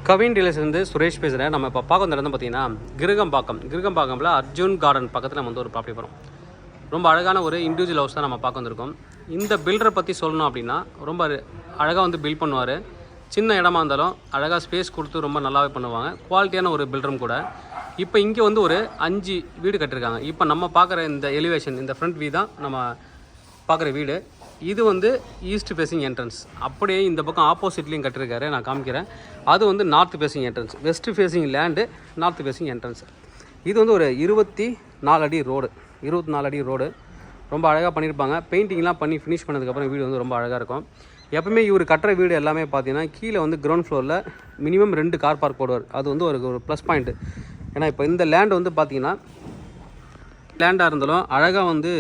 கவின் டீலர்ஸ்லேருந்து சுரேஷ் பேசுகிறேன். நம்ம இப்போ பார்க்க வந்த இடம் பார்த்தீங்கன்னா கிருகம்பாக்கமில் அர்ஜுன் கார்டன் பக்கத்தில் நம்ம வந்து ஒரு ப்ராப்பர்ட்டி போகிறோம். ரொம்ப அழகான ஒரு இண்டிவிஜுவல் ஹவுஸ் தான் நம்ம பார்க்க வந்திருக்கோம். இந்த பில்டரை பற்றி சொல்லணும் அப்படின்னா ரொம்ப அழகாக வந்து பில்ட் பண்ணுவார். சின்ன இடமா இருந்தாலும் அழகாக ஸ்பேஸ் கொடுத்து ரொம்ப நல்லாவே பண்ணுவாங்க. குவாலிட்டியான ஒரு பில்டரும் கூட. இப்போ இங்கே வந்து ஒரு 5 வீடு கட்டியிருக்காங்க. இப்போ நம்ம பார்க்குற இந்த எலிவேஷன், இந்த ஃப்ரண்ட் வியூ தான் நம்ம பார்க்குற வீடு. இது வந்து ஈஸ்ட் ஃபேஸிங் என்ட்ரன்ஸ். அப்படியே இந்த பக்கம் ஆப்போசிட்லேயும் கட்டியிருக்காரு, நான் காமிக்கிறேன். அது வந்து north facing entrance. West facing land, north facing entrance. இது வந்து ஒரு 24 அடி ரோடு, 24 அடி ரோடு. ரொம்ப அழகாக பண்ணியிருப்பாங்க. பெயிண்டிங்லாம் பண்ணி ஃபினிஷ் பண்ணதுக்கப்புறம் வீடு வந்து ரொம்ப அழகாக இருக்கும். எப்பவுமே இவர் கட்டுற வீடு எல்லாமே பார்த்தீங்கன்னா கீழே வந்து கிரவுண்ட் ஃப்ளோரில் மினிமம் 2 கார் பார்க் போடுவார். அது வந்து ஒரு ப்ளஸ் பாயிண்ட்டு. ஏன்னா இப்போ இந்த லேண்டு வந்து பார்த்தீங்கன்னா லேண்டாக இருந்தாலும் அழகாக வந்து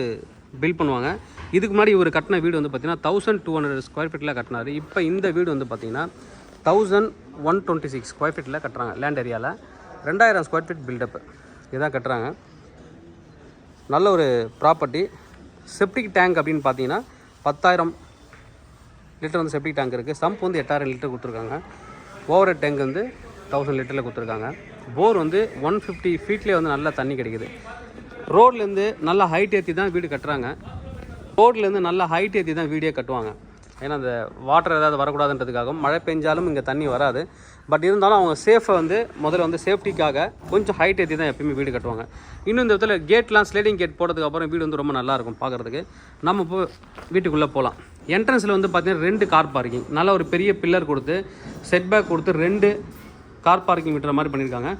பில்ட் பண்ணுவாங்க. இதுக்கு முன்னாடி இவர் கட்டின வீடு வந்து பார்த்திங்கன்னா 1200 ஸ்கொயர் ஃபீட்டில் கட்டினார். இப்போ இந்த வீடு வந்து பார்த்திங்கன்னா 1126 ஸ்கொயர் ஃபீட்டில் கட்டுறாங்க. லேண்ட் ஏரியாவில் 2000 ஸ்கொயர் ஃபீட் பில்டப்பு இதுதான் கட்டுறாங்க. நல்ல ஒரு ப்ராப்பர்ட்டி. செப்டிக் டேங்க் அப்படின்னு பார்த்தீங்கன்னா 10,000 லிட்டர் வந்து செப்டிக் டேங்க் இருக்குது. சம்ப் வந்து 8000 லிட்டர் கொடுத்துருக்காங்க. ஓவர் ஹெட் டேங்க் வந்து 1000 லிட்டரில் கொடுத்துருக்காங்க. போர் வந்து 150 ஃபீட்லேயே வந்து நல்லா தண்ணி கிடைக்குது. ரோட்லேருந்து நல்லா ஹைட் ஏற்றி தான் வீடு கட்டுறாங்க. ரோட்லேருந்து நல்லா ஹைட் ஏற்றி தான் வீடே கட்டுவாங்க. ஏன்னா அந்த வாட்டர் ஏதாவது வரக்கூடாதுன்றதுக்காகவும், மழை பெஞ்சாலும் இங்கே தண்ணி வராது. பட் இருந்தாலும் அவங்க சேஃபை வந்து முதல்ல வந்து சேஃப்டிக்காக கொஞ்சம் ஹைட் ஏற்றி தான் எப்பயுமே வீடு கட்டுவாங்க. இன்னும் இந்த இடத்துல கேட்லாம் ஸ்லைடிங் கேட் போட்டதுக்கப்புறம் வீடு வந்து ரொம்ப நல்லாயிருக்கும் பார்க்குறதுக்கு. நம்ம இப்போ வீட்டுக்குள்ளே போகலாம். என்ட்ரன்ஸில் வந்து பார்த்திங்கன்னா 2 கார் பார்க்கிங். நல்ல ஒரு பெரிய பில்லர் கொடுத்து செட்பேக் கொடுத்து 2 கார் பார்க்கிங் விட்டுற மாதிரி பண்ணியிருக்காங்க.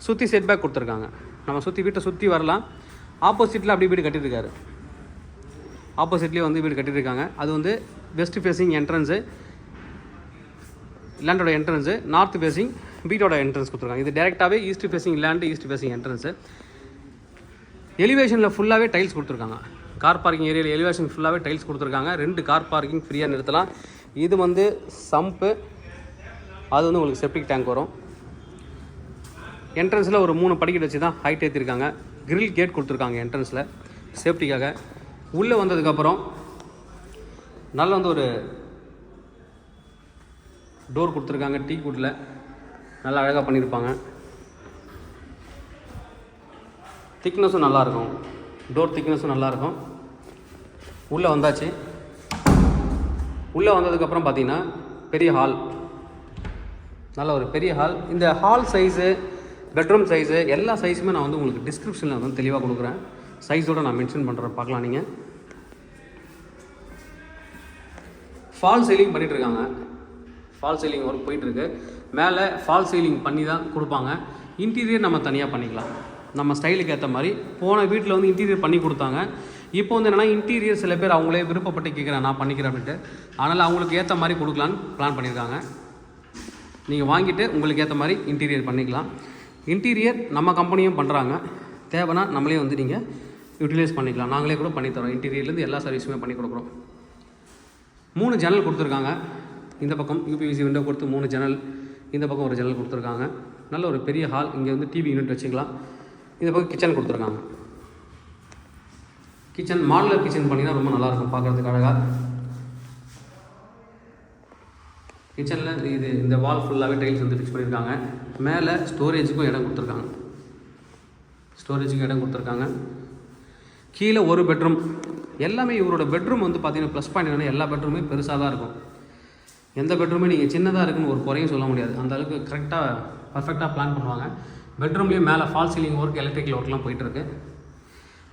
சுற்றி செட்பேக் கொடுத்துருக்காங்க. நம்ம வீட்டை சுற்றி வரலாம். ஆப்போசிட்டில் அப்படி வீடு கட்டியிருக்காரு. ஆப்போசிட்லேயே வந்து வீடு கட்டியிருக்காங்க. அது வந்து வெஸ்ட் ஃபேஸிங் என்ட்ரன்ஸு, லேண்டோட என்ட்ரன்ஸு. நார்த் ஃபேஸிங் வீட்டோட என்ட்ரன்ஸ் கொடுத்துருக்காங்க. இது டேரெக்டாகவே east facing land, east facing entrance. எலிவேஷனில் ஃபுல்லாகவே டைல்ஸ் கொடுத்துருக்காங்க. கார் பார்க்கிங் ஏரியாவில் எலிவேஷன் ஃபுல்லாகவே டைல்ஸ் கொடுத்துருக்காங்க. 2 கார் பார்க்கிங் ஃப்ரீயாக நிறுத்தலாம். இது வந்து சம்ப்பு, அது வந்து உங்களுக்கு செப்டிக் டேங்க் வரும். என்ட்ரன்ஸில் ஒரு 3 படிக்கட்டு வச்சு தான் ஹைட் ஏற்றிருக்காங்க. கிரில் கேட் கொடுத்துருக்காங்க என்ட்ரன்ஸில் சேஃப்டிக்காக. உள்ளே வந்ததுக்கப்புறம் நல்ல வந்து ஒரு டோர் கொடுத்துருக்காங்க. டீ குட்டில் நல்லா அழகாக பண்ணியிருப்பாங்க. திக்னஸும் நல்லாயிருக்கும். டோர் திக்னஸும் நல்லாயிருக்கும். உள்ளே வந்தாச்சு. உள்ளே வந்ததுக்கப்புறம் பார்த்திங்கன்னா பெரிய ஹால், நல்ல ஒரு பெரிய ஹால். இந்த ஹால் சைஸு, பெட்ரூம் சைஸு, எல்லா சைஸுமே நான் வந்து உங்களுக்கு டிஸ்கிரிப்ஷனில் வந்து தெளிவாக கொடுக்குறேன். சைஸோடு நான் மென்ஷன் பண்ணுறேன், பார்க்கலாம் நீங்கள். ஃபால் சீலிங் பண்ணிகிட்ருக்காங்க. ஃபால் சீலிங் ஒர்க் போயிட்டுருக்கு. மேலே ஃபால் சீலிங் பண்ணி தான் கொடுப்பாங்க. இன்டீரியர் நம்ம தனியாக பண்ணிக்கலாம், நம்ம ஸ்டைலுக்கு ஏற்ற மாதிரி. போன வீட்டில் வந்து இன்டீரியர் பண்ணி கொடுத்தாங்க. இப்போ வந்து என்னென்னா இன்டீரியர் சில பேர் அவங்களே விருப்பப்பட்டு கேட்குறேன், நான் பண்ணிக்கிறேன் அப்படின்ட்டு. அதனால் அவங்களுக்கு ஏற்ற மாதிரி கொடுக்கலான்னு பிளான் பண்ணியிருக்காங்க. நீங்கள் வாங்கிட்டு உங்களுக்கு ஏற்ற மாதிரி இன்டீரியர் பண்ணிக்கலாம். இன்டீரியர் நம்ம கம்பெனியும் பண்ணுறாங்க. தேவைன்னா நம்மளே வந்து நீங்கள் யூட்டிலைஸ் பண்ணிக்கலாம். நாங்களே கூட பண்ணித்தரோம். இன்டீரியர்லேருந்து எல்லா சர்வீஸுமே பண்ணி கொடுக்குறோம். 3 ஜன்னல் கொடுத்துருக்காங்க. இந்த பக்கம் யூபிவிசி விண்டோ கொடுத்து 3 ஜன்னல், இந்த பக்கம் ஒரு ஜன்னல் கொடுத்துருக்காங்க. நல்ல ஒரு பெரிய ஹால். இங்கே வந்து டிவி யூனிட் வச்சுக்கலாம். இந்த பக்கம் கிச்சன் கொடுத்துருக்காங்க. கிச்சன் மாடுலர் கிச்சன் பண்ணிங்கன்னா ரொம்ப நல்லாயிருக்கும் பார்க்குறதுக்கு அழகாக. கிச்சனில் இந்த வால் ஃபுல்லாகவே டைல்ஸ் வந்து ஃபிக்ஸ் பண்ணியிருக்காங்க. மேலே ஸ்டோரேஜுக்கும் இடம் கொடுத்துருக்காங்க. கீழே ஒரு பெட்ரூம். எல்லாமே இவரோட பெட்ரூம் வந்து பார்த்தீங்கன்னா ப்ளஸ் பாயிண்ட் என்னென்னா எல்லா பெட்ரூமே பெருசாக தான் இருக்கும். எந்த பெட்ரூமே நீங்கள் சின்னதாக இருக்குன்னு ஒரு குறையும் சொல்ல முடியாது. அந்த அளவுக்கு கரெக்டாக பர்ஃபெக்டாக பிளான் பண்ணுவாங்க. பெட்ரூம்லேயும் மேலே ஃபால் சீலிங் ஒர்க், எலக்ட்ரிக்கல் ஒர்க்லாம் போயிட்டுருக்கு.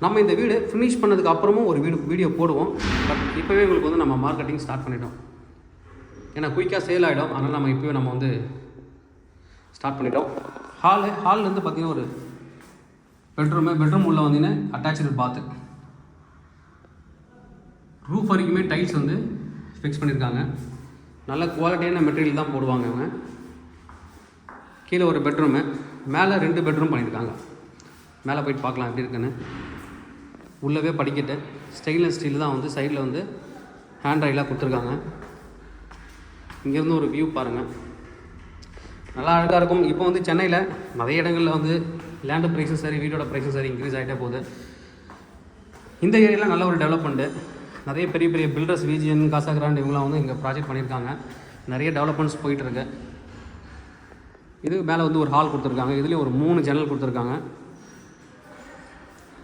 நம்ம இந்த வீடு ஃபினிஷ் பண்ணதுக்கு அப்புறமும் ஒரு வீடியோ போடுவோம். பட் இப்போவே உங்களுக்கு வந்து நம்ம மார்க்கெட்டிங் ஸ்டார்ட் பண்ணிட்டோம். ஏன்னா குயிக்காக சேல் ஆகிடும். அதனால் நம்ம இப்போவே நம்ம வந்து ஸ்டார்ட் பண்ணிட்டோம். ஹால்லேருந்து பார்த்திங்கன்னா ஒரு பெட்ரூம் உள்ளே வந்தீங்கன்னா அட்டாச்சு பாத்து. ரூஃப் வரைக்குமே டைல்ஸ் வந்து ஃபிக்ஸ் பண்ணியிருக்காங்க. நல்ல குவாலிட்டியான மெட்டீரியல் தான் போடுவாங்க அவங்க. கீழே ஒரு பெட்ரூமு, மேலே 2 பெட்ரூம் பண்ணியிருக்காங்க. மேலே போயிட்டு பார்க்கலாம் எப்படி இருக்குன்னு. உள்ளவே படிக்கட்டு ஸ்டெயின்லெஸ் ஸ்டீல் தான் வந்து சைடில் வந்து ஹேண்ட் ரைலாக கொடுத்துருக்காங்க. இங்கேருந்து ஒரு வியூ பாருங்கள், நல்லா அழகாக இருக்கும். இப்போ வந்து சென்னையில் நிறைய இடங்களில் வந்து லேண்டு ப்ரைஸும் சரி, வீடோட ப்ரைஸும் சரி இன்க்ரீஸ் ஆகிட்டே போகுது. இந்த ஏரியாவில் நல்ல ஒரு டெவலப்மெண்ட்டு. நிறைய பெரிய பெரிய பில்டர்ஸ், விஜிஎன், காசா கிராண்ட் இவங்களாம் வந்து இங்கே ப்ராஜெக்ட் பண்ணியிருக்காங்க. நிறைய டெவலப்மெண்ட்ஸ் போயிட்டுருக்கு. இது மேலே வந்து ஒரு ஹால் கொடுத்துருக்காங்க. இதுலேயும் ஒரு 3 ஜன்னல் கொடுத்துருக்காங்க.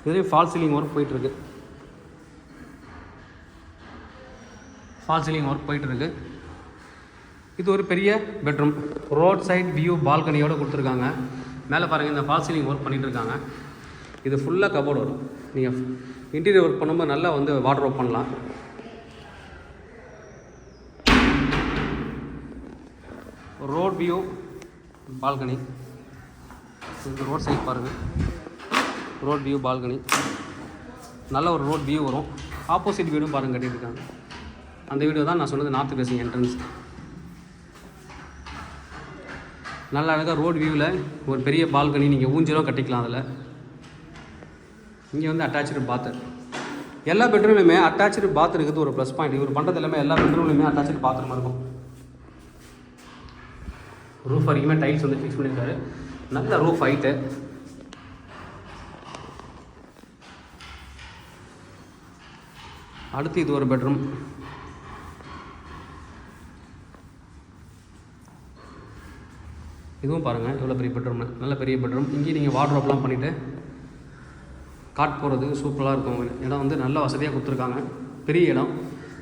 இதுலேயும் ஃபால் சீலிங் ஒர்க் போயிட்டுருக்கு. ஃபால் சீலிங் ஒர்க் போயிட்டுருக்கு. இது ஒரு பெரிய பெட்ரூம். ரோட் சைட் வியூ பால்கனியோடு கொடுத்துருக்காங்க. மேலே பாருங்கள், இந்த ஃபால் சீலிங் ஒர்க் பண்ணிகிட்டு இருக்காங்க. இது ஃபுல்லாக கபோர்டு வரும். நீங்கள் இன்டீரியர் ஒர்க் பண்ணும்போது நல்லா வந்து வார்ட்ரோப் பண்ணலாம். Road view balcony. இது ரோட் சைட் பாருங்கள், ரோட் வியூ பால்கனி. நல்ல ஒரு ரோட் வியூ வரும். ஆப்போசிட் வீடும் பாருங்கள் கட்டியிருக்காங்க. அந்த வீடியோ தான் நான் சொன்னது நார்த் ஃபேசிங் என்ட்ரன்ஸ். நல்ல அழகாக ரோட் வியூவில் ஒரு பெரிய பால்கனி, நீங்கள் ஊஞ்சலும் கட்டிக்கலாம். அதில் இங்கே வந்து அட்டாச்சு பாத்து. எல்லா பெட்ரூம்லையுமே அட்டாச்சு பாத் இருக்குது ஒரு ப்ளஸ் பாயிண்ட். இவர் பண்ணுறது எல்லாமே எல்லா பெட்ரூம்லையுமே அட்டாச்சு பாத்ரூமாக இருக்கும். ரூஃப் வரைக்குமே டைல்ஸ் வந்து ஃபிக்ஸ் பண்ணியிருக்காரு. நல்ல ரூஃப் ஹைட்டு. அடுத்து இது ஒரு பெட்ரூம். இதுவும் பாருங்கள் எவ்வளோ பெரிய பெட்ரூம்னு. நல்ல பெரிய பெட்ரூம். இங்கேயும் நீங்கள் வார்ட்ரோப்லாம் பண்ணிவிட்டு காட் போகிறதுக்கு சூப்பராக இருக்கும். இடம் வந்து நல்ல வசதியாக கொடுத்துருக்காங்க. பெரிய இடம்.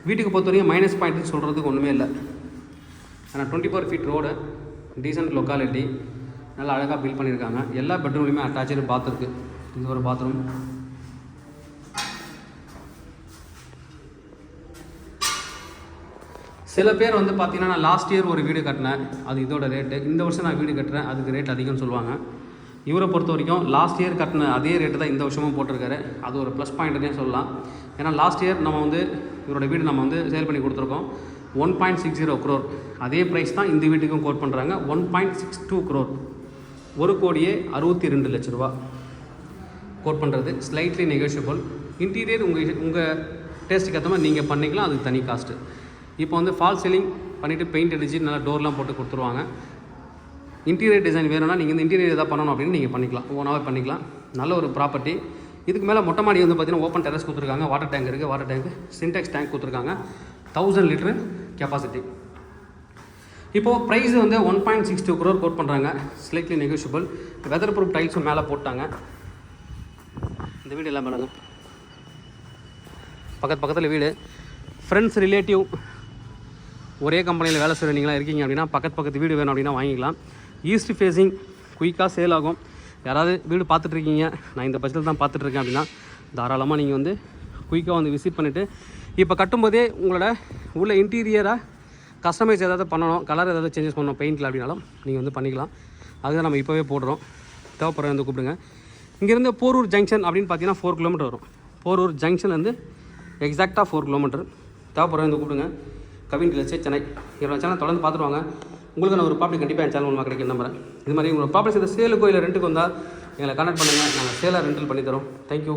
வீட்டுக்கு பொறுத்த வரைக்கும் மைனஸ் பாயிண்ட்டுன்னு சொல்கிறதுக்கு ஒன்றுமே இல்லை. ஆனால் 24 ஃபீட் ரோடு, டீசன்ட் லொக்காலிட்டி, நல்லா அழகாக பில்ட் பண்ணியிருக்காங்க. எல்லா பெட்ரூம்லையுமே அட்டாச்சு பாத் இருக்குது. இது ஒரு பாத்ரூம். சில பேர் வந்து பார்த்தீங்கன்னா, நான் லாஸ்ட் இயர் ஒரு வீடு கட்டினேன், அது இதோட ரேட்டு. இந்த வருஷம் நான் வீடு கட்டுறேன், அதுக்கு ரேட் அதிகம்னு சொல்லுவாங்க. இவரை பொறுத்த வரைக்கும் லாஸ்ட் இயர் கட்டின அதே ரேட்டு தான் இந்த வருஷமும் போட்டிருக்காரு. அது ஒரு ப்ளஸ் பாயிண்ட்னே சொல்லலாம். ஏன்னா லாஸ்ட் இயர் நம்ம வந்து இவரோட வீடு நம்ம வந்து சேல் பண்ணி கொடுத்துருக்கோம் 1.60 crore. அதே ப்ரைஸ் தான் இந்த வீட்டுக்கும் கோட் பண்ணுறாங்க. 1.62 crore. 1,62 லட்ச கோட் பண்ணுறது. Slightly negotiable. இன்டீரியர் உங்கள் டேஸ்ட்டுக்கு ஏற்ற மாதிரி நீங்கள் பண்ணிக்கலாம். அதுக்கு தனி காஸ்ட்டு. இப்போ வந்து ஃபால் சீலிங் பண்ணிவிட்டு பெயிண்ட் அடிச்சு நல்லா டோர்லாம் போட்டு கொடுத்துருவாங்க. இன்டீரியர் டிசைன் வேணும்னா நீங்கள் இந்த இன்டீரியர் எதாவது பண்ணணும் அப்படின்னு நீங்கள் பண்ணிக்கலாம், ஓனாகவே பண்ணிக்கலாம். நல்ல ஒரு ப்ராப்பர்ட்டி. இதுக்கு மேலே மொட்டை மாடி வந்து பார்த்திங்கன்னா ஓப்பன் டெரஸ் கொடுத்துருக்காங்க. வாட்டர் டேங்க் இருக்குது. வாட்டர் டேங்க், சின்டெக்ஸ் டேங்க் கொடுத்துருக்காங்க. 1000 லிட்டரு கெப்பாசிட்டி. இப்போது ப்ரைஸ் வந்து 1.62 crore கோட் பண்ணுறாங்க. Slightly negotiable. வெதர் ப்ரூஃப் டைல்ஸும் மேலே போட்டாங்க. இந்த வீடு எல்லாம் மேலே பக்கத்தில் வீடு. ஃப்ரெண்ட்ஸ் ரிலேட்டிவ் ஒரே கம்பெனியில் வேலை செய்கிற நீங்களாம் இருக்கீங்க அப்படின்னா பக்கத்து வீடு வேணும் அப்படின்னா வாங்கிக்கலாம். ஈஸ்ட் ஃபேஸிங், குயிக்காக சேல் ஆகும். யாராவது வீடு பார்த்துட்ருக்கீங்க, நான் இந்த பட்சத்தில் தான் பார்த்துட்ருக்கேன் அப்படின்னா தாராளமாக நீங்கள் வந்து குயிக்காக வந்து விசிட் பண்ணிவிட்டு, இப்போ கட்டும்போதே உங்களோட உள்ள இன்டீரியராக கஸ்டமைஸ் ஏதாவது பண்ணணும், கலர் ஏதாவது சேஞ்சஸ் பண்ணணும் பெயிண்டில் அப்படின்னாலும் நீங்கள் வந்து பண்ணிக்கலாம். அதுதான் நம்ம இப்போவே போடுறோம். தேவைப்படுற வந்து கூப்பிடுங்க. இங்கேருந்து போரூர் ஜங்ஷன் அப்படின்னு பார்த்தீங்கன்னா 4 கிலோமீட்டர் வரும். போரூர் ஜங்ஷன்லேருந்து எக்ஸாக்டாக 4 கிலோமீட்டர். தேவைப்படுற வந்து கூப்பிடுங்க. Kavin real estate Chennai. என்னோட சேனல் தொடர்ந்து பார்த்துருவாங்க. உங்களுக்கு நான் ஒரு ப்ராப்பர்ட்டி கண்டிப்பாக என் சேனல் மூலமாக கிடைக்கும் நம்புறேன். இது மாதிரி உங்களோட ப்ராப்பர்ட்டி சேலுக்கோ இல்லை ரெண்ட்டுக்கு வந்தால் எங்களை கான்டாக்ட் பண்ணுங்கள். நாங்கள் சேலாக ரெண்டல் பண்ணித்தரோம். தேங்க்யூ.